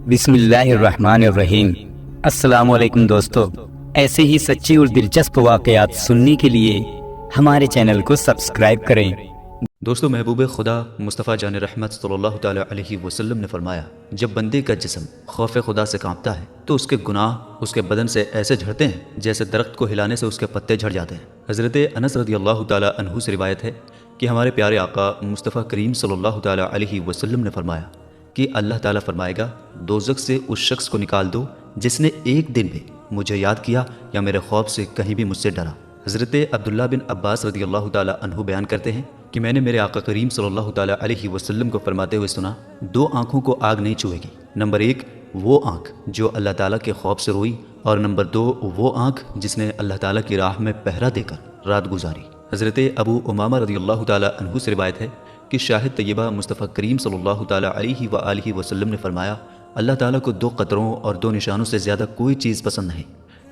بسم اللہ الرحمن الرحیم۔ السلام علیکم دوستو، ایسے ہی سچی اور دلچسپ واقعات سننے کے لیے ہمارے چینل کو سبسکرائب کریں۔ دوستو، محبوب خدا مصطفیٰ جان رحمت صلی اللہ تعالیٰ علیہ وسلم نے فرمایا، جب بندے کا جسم خوف خدا سے کانپتا ہے تو اس کے گناہ اس کے بدن سے ایسے جھڑتے ہیں جیسے درخت کو ہلانے سے اس کے پتے جھڑ جاتے ہیں۔ حضرت انس رضی اللہ تعالیٰ عنہ سے روایت ہے کہ ہمارے پیارے آقا مصطفیٰ کریم صلی اللہ تعالیٰ علیہ وسلم نے فرمایا کہ اللہ تعالیٰ فرمائے گا، دوزخ سے اس شخص کو نکال دو جس نے ایک دن بھی مجھے یاد کیا یا میرے خوف سے کہیں بھی مجھ سے ڈرا۔ حضرت عبداللہ بن عباس رضی اللہ تعالیٰ عنہ بیان کرتے ہیں کہ میں نے میرے آقا کریم صلی اللہ تعالیٰ علیہ وسلم کو فرماتے ہوئے سنا، دو آنکھوں کو آگ نہیں چھوئے گی۔ نمبر 1 وہ آنکھ جو اللہ تعالیٰ کے خوف سے روئی، اور نمبر 2 وہ آنکھ جس نے اللہ تعالیٰ کی راہ میں پہرا دے کر رات گزاری۔ حضرت ابو امامہ رضی اللہ تعالیٰ عنہ سے روایت ہے کہ شاہد طیبہ مصطفیٰ کریم صلی اللہ تعالیٰ علیہ وآلہ وسلم نے فرمایا، اللہ تعالیٰ کو 2 قطروں اور 2 نشانوں سے زیادہ کوئی چیز پسند نہیں،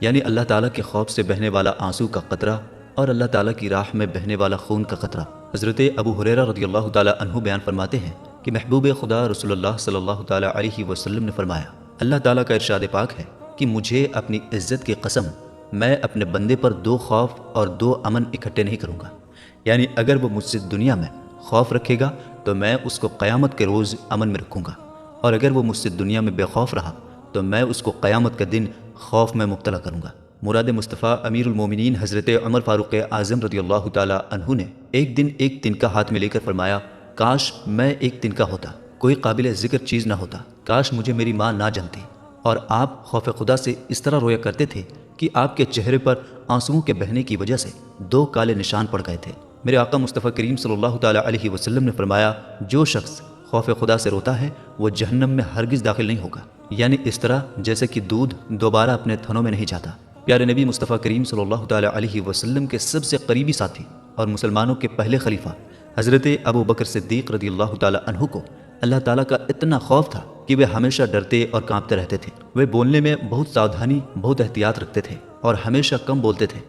یعنی اللہ تعالیٰ کے خوف سے بہنے والا آنسو کا قطرہ اور اللہ تعالیٰ کی راہ میں بہنے والا خون کا قطرہ۔ حضرت ابو ہریرہ رضی اللہ تعالیٰ عنہ بیان فرماتے ہیں کہ محبوب خدا رسول اللہ صلی اللہ تعالیٰ علیہ وسلم نے فرمایا، اللہ تعالیٰ کا ارشاد پاک ہے کہ مجھے اپنی عزت کی قسم، میں اپنے بندے پر 2 خوف اور 2 امن اکٹھے نہیں کروں گا، یعنی اگر وہ مجھ سے دنیا میں خوف رکھے گا تو میں اس کو قیامت کے روز امن میں رکھوں گا، اور اگر وہ مجھ سے دنیا میں بے خوف رہا تو میں اس کو قیامت کا دن خوف میں مبتلا کروں گا۔ مراد مصطفیٰ امیر المومنین حضرت عمر فاروق اعظم رضی اللہ تعالیٰ عنہ نے ایک دن ایک تنکا ہاتھ میں لے کر فرمایا، کاش میں ایک تنکا ہوتا، کوئی قابل ذکر چیز نہ ہوتا، کاش مجھے میری ماں نہ جانتی۔ اور آپ خوف خدا سے اس طرح رویا کرتے تھے کہ آپ کے چہرے پر آنسوؤں کے بہنے کی وجہ سے 2 کالے نشان پڑ گئے تھے۔ میرے آقا مصطفیٰ کریم صلی اللہ تعالیٰ علیہ وسلم نے فرمایا، جو شخص خوف خدا سے روتا ہے وہ جہنم میں ہرگز داخل نہیں ہوگا، یعنی اس طرح جیسے کہ دودھ دوبارہ اپنے تھنوں میں نہیں جاتا۔ پیارے نبی مصطفیٰ کریم صلی اللہ تعالیٰ علیہ وسلم کے سب سے قریبی ساتھی اور مسلمانوں کے پہلے خلیفہ حضرت ابو بکر صدیق رضی اللہ تعالیٰ عنہ کو اللہ تعالیٰ کا اتنا خوف تھا کہ وہ ہمیشہ ڈرتے اور کانپتے رہتے تھے۔ وہ بولنے میں بہت ساودھانی، بہت احتیاط رکھتے تھے اور ہمیشہ کم بولتے تھے۔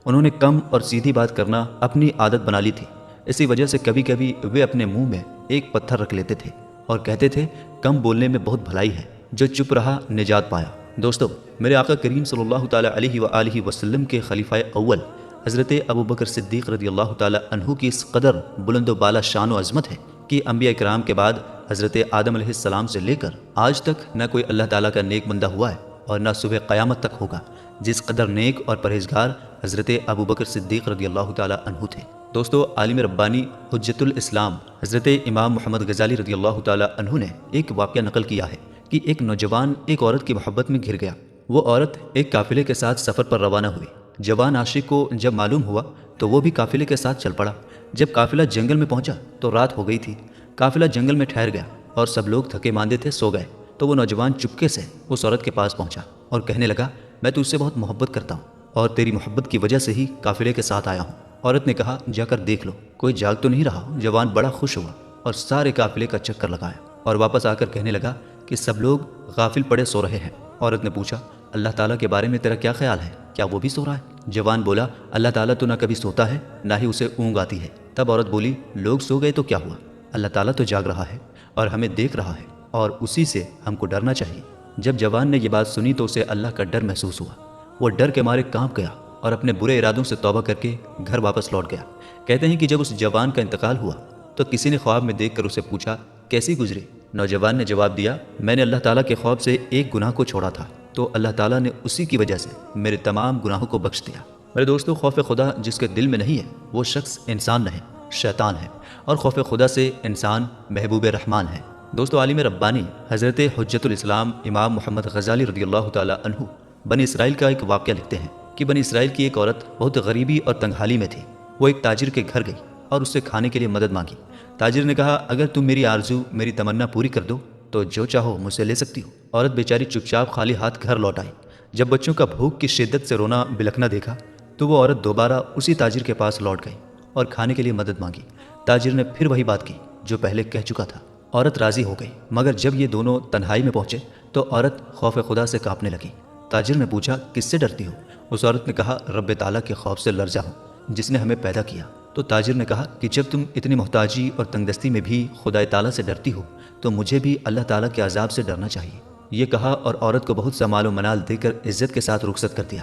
انہوں نے کم اور سیدھی بات کرنا اپنی عادت بنا لی تھی، اسی وجہ سے کبھی کبھی وہ اپنے منہ میں ایک پتھر رکھ لیتے تھے اور کہتے تھے، کم بولنے میں بہت بھلائی ہے، جو چپ رہا نجات پایا۔ دوستو، میرے آقا کریم صلی اللہ تعالیٰ علیہ وآلہ وسلم کے خلیفہ اول حضرت ابو بکر صدیق رضی اللہ تعالیٰ عنہ کی اس قدر بلند و بالا شان و عظمت ہے کہ انبیاء کرام کے بعد حضرت آدم علیہ السلام سے لے کر آج تک نہ کوئی اللہ تعالیٰ کا نیک بندہ ہوا ہے اور نہ صبح قیامت تک ہوگا جس قدر نیک اور پرہیزگار حضرت ابو بکر صدیق رضی اللہ تعالیٰ عنہ تھے۔ دوستو، عالم ربانی حجت الاسلام حضرت امام محمد غزالی رضی اللہ تعالیٰ عنہ نے ایک واقعہ نقل کیا ہے کہ ایک نوجوان ایک عورت کی محبت میں گر گیا۔ وہ عورت ایک قافلے کے ساتھ سفر پر روانہ ہوئی۔ جوان عاشق کو جب معلوم ہوا تو وہ بھی قافلے کے ساتھ چل پڑا۔ جب قافلہ جنگل میں پہنچا تو رات ہو گئی تھی۔ قافلہ جنگل میں ٹھہر گیا اور سب لوگ تھکے ماندے تھے، سو گئے۔ تو وہ نوجوان چپکے سے اس عورت کے پاس پہنچا اور کہنے لگا، میں تو اس سے بہت محبت کرتا ہوں اور تیری محبت کی وجہ سے ہی قافلے کے ساتھ آیا ہوں۔ عورت نے کہا، جا کر دیکھ لو کوئی جاگ تو نہیں رہا۔ جوان بڑا خوش ہوا اور سارے قافلے کا چکر لگایا اور واپس آ کر کہنے لگا کہ سب لوگ غافل پڑے سو رہے ہیں۔ عورت نے پوچھا، اللہ تعالیٰ کے بارے میں تیرا کیا خیال ہے؟ کیا وہ بھی سو رہا ہے؟ جوان بولا، اللہ تعالیٰ تو نہ کبھی سوتا ہے نہ ہی اسے اونگ آتی ہے۔ تب عورت بولی، لوگ سو گئے تو کیا ہوا؟ اللہ تعالیٰ تو جاگ رہا ہے اور ہمیں دیکھ رہا ہے اور اسی سے ہم کو ڈرنا چاہیے۔ جب جوان نے یہ بات سنی تو اسے اللہ کا ڈر محسوس ہوا۔ وہ ڈر کے مارے کانپ گیا اور اپنے برے ارادوں سے توبہ کر کے گھر واپس لوٹ گیا۔ کہتے ہیں کہ جب اس جوان کا انتقال ہوا تو کسی نے خواب میں دیکھ کر اسے پوچھا، کیسی گزری؟ نوجوان نے جواب دیا، میں نے اللہ تعالیٰ کے خوف سے ایک گناہ کو چھوڑا تھا تو اللہ تعالیٰ نے اسی کی وجہ سے میرے تمام گناہوں کو بخش دیا۔ میرے دوستو، خوف خدا جس کے دل میں نہیں ہے وہ شخص انسان نہیں، شیطان ہے، اور خوف خدا سے انسان محبوب رحمان ہے۔ دوستو، عالم ربانی حضرت حجت الاسلام امام محمد غزالی رضی اللہ تعالیٰ عنہ بنی اسرائیل کا ایک واقعہ لکھتے ہیں کہ بنی اسرائیل کی ایک عورت بہت غریبی اور تنگحالی میں تھی۔ وہ ایک تاجر کے گھر گئی اور اس سے کھانے کے لیے مدد مانگی۔ تاجر نے کہا، اگر تم میری آرزو، میری تمنا پوری کر دو تو جو چاہو مجھ سے لے سکتی ہو۔ عورت بیچاری چپ چاپ خالی ہاتھ گھر لوٹ آئی۔ جب بچوں کا بھوک کی شدت سے رونا بلکنا دیکھا تو وہ عورت دوبارہ اسی تاجر کے پاس لوٹ گئی اور کھانے کے لیے مدد مانگی۔ تاجر نے پھر وہی بات کی جو پہلے کہہ چکا تھا۔ عورت راضی ہو گئی، مگر جب یہ دونوں تنہائی میں پہنچے تو عورت خوف خدا سے کانپنے لگی۔ تاجر نے پوچھا، کس سے ڈرتی ہو؟ اس عورت نے کہا، رب تعالیٰ کے خوف سے لرزا ہوں جس نے ہمیں پیدا کیا۔ تو تاجر نے کہا کہ جب تم اتنی محتاجی اور تنگ دستی میں بھی خدا تعالیٰ سے ڈرتی ہو تو مجھے بھی اللہ تعالیٰ کے عذاب سے ڈرنا چاہیے۔ یہ کہا اور عورت کو بہت سا مال و منال دے کر عزت کے ساتھ رخصت کر دیا۔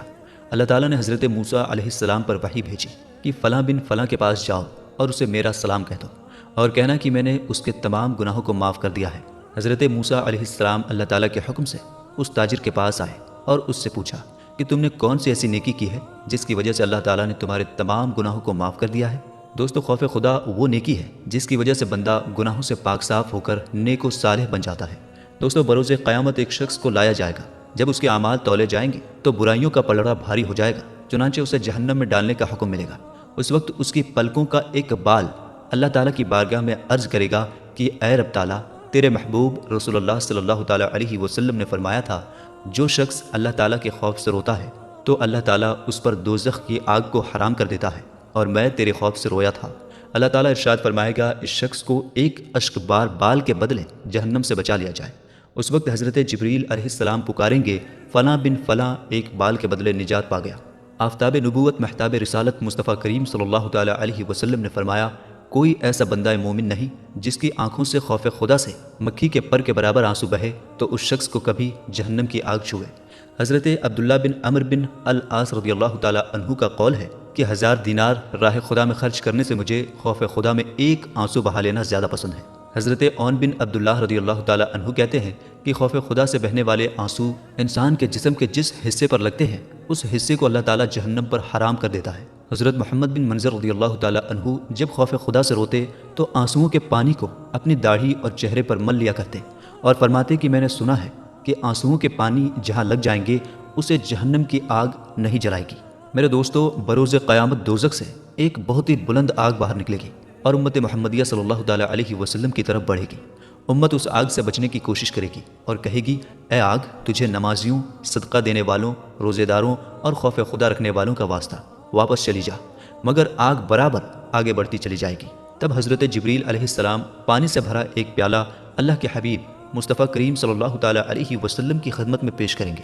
اللہ تعالیٰ نے حضرت موسیٰ علیہ السلام پر وحی بھیجی کہ فلاں بن فلاں کے پاس جاؤ اور اسے میرا سلام کہہ دو اور کہنا کہ میں نے اس کے تمام گناہوں کو معاف کر دیا ہے۔ حضرت موسیٰ علیہ السلام اللہ تعالیٰ کے حکم سے اس تاجر کے پاس آئے اور اس سے پوچھا کہ تم نے کون سی ایسی نیکی کی ہے جس کی وجہ سے اللہ تعالیٰ نے تمہارے تمام گناہوں کو معاف کر دیا ہے؟ دوستو، خوف خدا وہ نیکی ہے جس کی وجہ سے بندہ گناہوں سے پاک صاف ہو کر نیک و صالح بن جاتا ہے۔ دوستو، بروز قیامت ایک شخص کو لایا جائے گا، جب اس کے اعمال تولے جائیں گے تو برائیوں کا پلڑا بھاری ہو جائے گا، چنانچہ اسے جہنم میں ڈالنے کا حکم ملے گا۔ اس وقت اس کی پلکوں کا ایک بال اللہ تعالیٰ کی بارگاہ میں عرض کرے گا کہ اے رب تعالیٰ، تیرے محبوب رسول اللہ صلی اللہ تعالیٰ علیہ وسلم نے فرمایا تھا جو شخص اللہ تعالیٰ کے خوف سے روتا ہے تو اللہ تعالیٰ اس پر دوزخ کی آگ کو حرام کر دیتا ہے، اور میں تیرے خوف سے رویا تھا۔ اللہ تعالیٰ ارشاد فرمائے گا اس شخص کو ایک اشک بار بال کے بدلے جہنم سے بچا لیا جائے۔ اس وقت حضرت جبریل علیہ السلام پکاریں گے فلاں بن فلاں ایک بال کے بدلے نجات پا گیا۔ آفتاب نبوت محتاب رسالت مصطفیٰ کریم صلی اللہ تعالیٰ علیہ وسلم نے فرمایا کوئی ایسا بندہ مومن نہیں جس کی آنکھوں سے خوف خدا سے مکھی کے پر کے برابر آنسو بہے تو اس شخص کو کبھی جہنم کی آگ چھوئے۔ حضرت عبداللہ بن عمر بن العاص رضی اللہ تعالیٰ عنہ کا قول ہے کہ 1000 دینار راہ خدا میں خرچ کرنے سے مجھے خوف خدا میں ایک آنسو بہا لینا زیادہ پسند ہے۔ حضرت عون بن عبداللہ رضی اللہ تعالیٰ عنہ کہتے ہیں کہ خوف خدا سے بہنے والے آنسو انسان کے جسم کے جس حصے پر لگتے ہیں اس حصے کو اللہ تعالیٰ جہنم پر حرام کر دیتا ہے۔ حضرت محمد بن منظر رضی اللہ تعالیٰ عنہ جب خوف خدا سے روتے تو آنسوؤں کے پانی کو اپنی داڑھی اور چہرے پر مل لیا کرتے اور فرماتے کہ میں نے سنا ہے کہ آنسوؤں کے پانی جہاں لگ جائیں گے اسے جہنم کی آگ نہیں جلائے گی۔ میرے دوستو، بروز قیامت دوزخ سے ایک بہت ہی بلند آگ باہر نکلے گی اور امت محمدیہ صلی اللہ تعالیٰ علیہ وسلم کی طرف بڑھے گی۔ امت اس آگ سے بچنے کی کوشش کرے گی اور کہے گی اے آگ، تجھے نمازیوں، صدقہ دینے والوں، روزے داروں اور خوف خدا رکھنے والوں کا واسطہ، واپس چلی جا۔ مگر آگ برابر آگے بڑھتی چلی جائے گی۔ تب حضرت جبریل علیہ السلام پانی سے بھرا ایک پیالہ اللہ کے حبیب مصطفیٰ کریم صلی اللہ تعالیٰ علیہ وسلم کی خدمت میں پیش کریں گے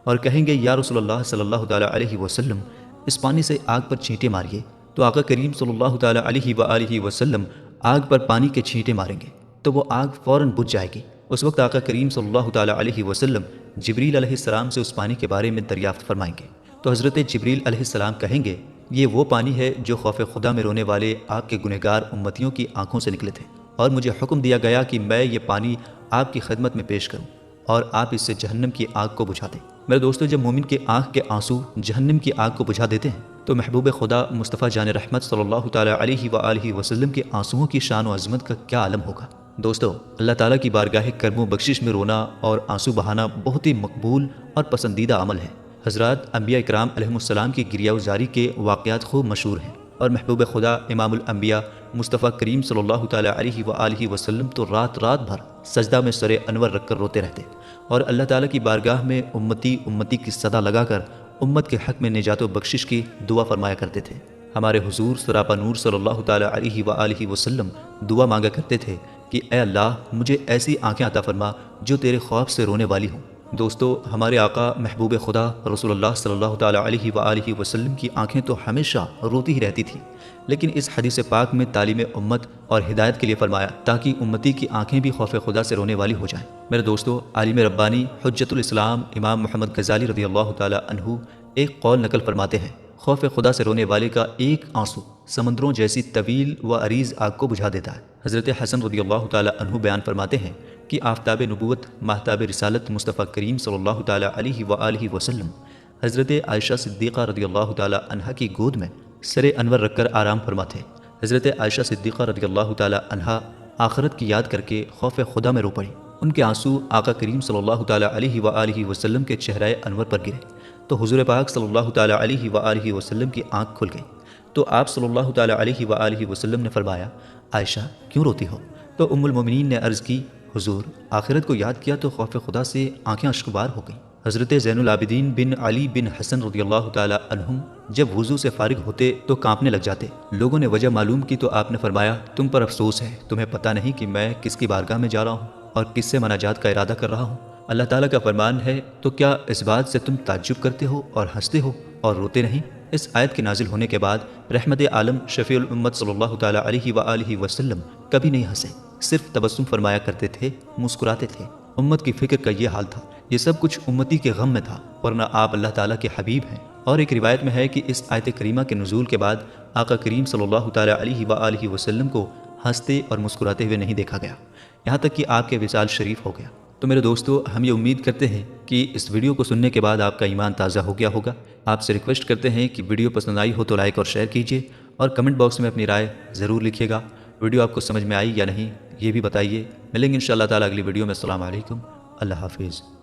اور کہیں گے یا رسول اللہ صلی اللہ تعالیٰ علیہ وسلم، اس پانی سے آگ پر چھینٹے ماریے۔ تو آقا کریم صلی اللہ تعالیٰ علیہ وآلہ وسلم آگ پر پانی کے چھینٹے ماریں گے تو وہ آگ فوراً بجھ جائے گی۔ اس وقت آقا کریم صلی اللہ تعالیٰ علیہ وسلم جبریل علیہ السلام سے اس پانی کے بارے میں دریافت فرمائیں گے تو حضرت جبریل علیہ السلام کہیں گے یہ وہ پانی ہے جو خوف خدا میں رونے والے آپ کے گنہگار امتیوں کی آنکھوں سے نکلے تھے، اور مجھے حکم دیا گیا کہ میں یہ پانی آپ کی خدمت میں پیش کروں اور آپ اس سے جہنم کی آگ کو بجھا دیں۔ میرے دوستو، جب مومن کے آنکھ کے آنسو جہنم کی آگ کو بجھا دیتے ہیں تو محبوب خدا مصطفیٰ جان رحمت صلی اللہ تعالیٰ علیہ وآلہ وسلم کے آنسوؤں کی شان و عظمت کا کیا عالم ہوگا۔ دوستو، اللہ تعالیٰ کی بارگاہ کرم و بخشش میں رونا اور آنسو بہانا بہت ہی مقبول اور پسندیدہ عمل ہے۔ حضرات انبیاء اکرام علیہ السلام کی گریہ وزاری کے واقعات خوب مشہور ہیں، اور محبوب خدا امام الانبیاء مصطفیٰ کریم صلی اللہ تعالیٰ علیہ وآلہ وسلم تو رات بھر سجدہ میں سر انور رکھ کر روتے رہتے اور اللہ تعالیٰ کی بارگاہ میں امتی امتی کی صدا لگا کر امت کے حق میں نجات و بخشش کی دعا فرمایا کرتے تھے۔ ہمارے حضور سراپا نور صلی اللہ تعالیٰ علیہ وآلہ وسلم دعا مانگا کرتے تھے کہ اے اللہ، مجھے ایسی آنکھیں عطا فرما جو تیرے خوف سے رونے والی ہوں۔ دوستو، ہمارے آقا محبوب خدا رسول اللہ صلی اللہ تعالیٰ علیہ وآلہ وسلم کی آنکھیں تو ہمیشہ روتی ہی رہتی تھیں، لیکن اس حدیث پاک میں تعلیم امت اور ہدایت کے لیے فرمایا تاکہ امتی کی آنکھیں بھی خوف خدا سے رونے والی ہو جائیں۔ میرے دوستو، عالم ربانی حجت الاسلام امام محمد غزالی رضی اللہ تعالیٰ عنہ ایک قول نقل فرماتے ہیں، خوف خدا سے رونے والے کا ایک آنسو سمندروں جیسی طویل و عریض آگ کو بجھا دیتا ہے۔ حضرت حسن رضی اللہ تعالیٰ عنہ بیان فرماتے ہیں کہ آفتاب نبوت مہتاب رسالت مصطفیٰ کریم صلی اللہ تعالیٰ علیہ وآلہ وسلم حضرت عائشہ صدیقہ رضی اللہ تعالیٰ عنہ کی گود میں سر انور رکھ کر آرام فرماتے۔ حضرت عائشہ صدیقہ رضی اللہ تعالیٰ عنہ آخرت کی یاد کر کے خوف خدا میں رو پڑی۔ ان کے آنسو آقا کریم صلی اللہ تعالیٰ علیہ وآلہ وسلم کے چہرہ انور پر گرے تو حضور پاک صلی اللہ تعالیٰ علیہ وآلہ وسلم کی آنکھ کھل گئی تو آپ صلی اللہ تعالیٰ علیہ وآلہ وسلم نے فرمایا عائشہ کیوں روتی ہو؟ تو ام المومنین نے عرض کی حضور، آخرت کو یاد کیا تو خوف خدا سے آنکھیں اشکبار ہو گئیں۔ حضرت زین العابدین بن علی بن حسن رضی اللہ تعالیٰ عنہم جب وضو سے فارغ ہوتے تو کانپنے لگ جاتے۔ لوگوں نے وجہ معلوم کی تو آپ نے فرمایا تم پر افسوس ہے، تمہیں پتہ نہیں کہ میں کس کی بارگاہ میں جا رہا ہوں اور کس سے مناجات کا ارادہ کر رہا ہوں۔ اللہ تعالیٰ کا فرمان ہے تو کیا اس بات سے تم تعجب کرتے ہو اور ہنستے ہو اور روتے نہیں؟ اس آیت کے نازل ہونے کے بعد رحمت عالم شفیع الامت صلی اللہ تعالیٰ علیہ وآلہ وسلم کبھی نہیں ہنسے، صرف تبسم فرمایا کرتے تھے، مسکراتے تھے۔ امت کی فکر کا یہ حال تھا۔ یہ سب کچھ امتی کے غم میں تھا، ورنہ آپ اللہ تعالیٰ کے حبیب ہیں۔ اور ایک روایت میں ہے کہ اس آیت کریمہ کے نزول کے بعد آقا کریم صلی اللہ تعالیٰ علیہ وآلہ وسلم کو ہنستے اور مسکراتے ہوئے نہیں دیکھا گیا، یہاں تک کہ آپ کے وصال شریف ہو گیا۔ تو میرے دوستو، ہم یہ امید کرتے ہیں کہ اس ویڈیو کو سننے کے بعد آپ کا ایمان تازہ ہو گیا ہوگا۔ آپ سے ریکویسٹ کرتے ہیں کہ ویڈیو پسند آئی ہو تو لائک اور شیئر کیجیے، اور کمنٹ باکس میں اپنی رائے ضرور لکھیے گا۔ ویڈیو آپ کو سمجھ میں آئی یا نہیں یہ بھی بتائیے۔ ملیں گے انشاءاللہ تعالیٰ اگلی ویڈیو میں۔ السلام علیکم، اللہ حافظ۔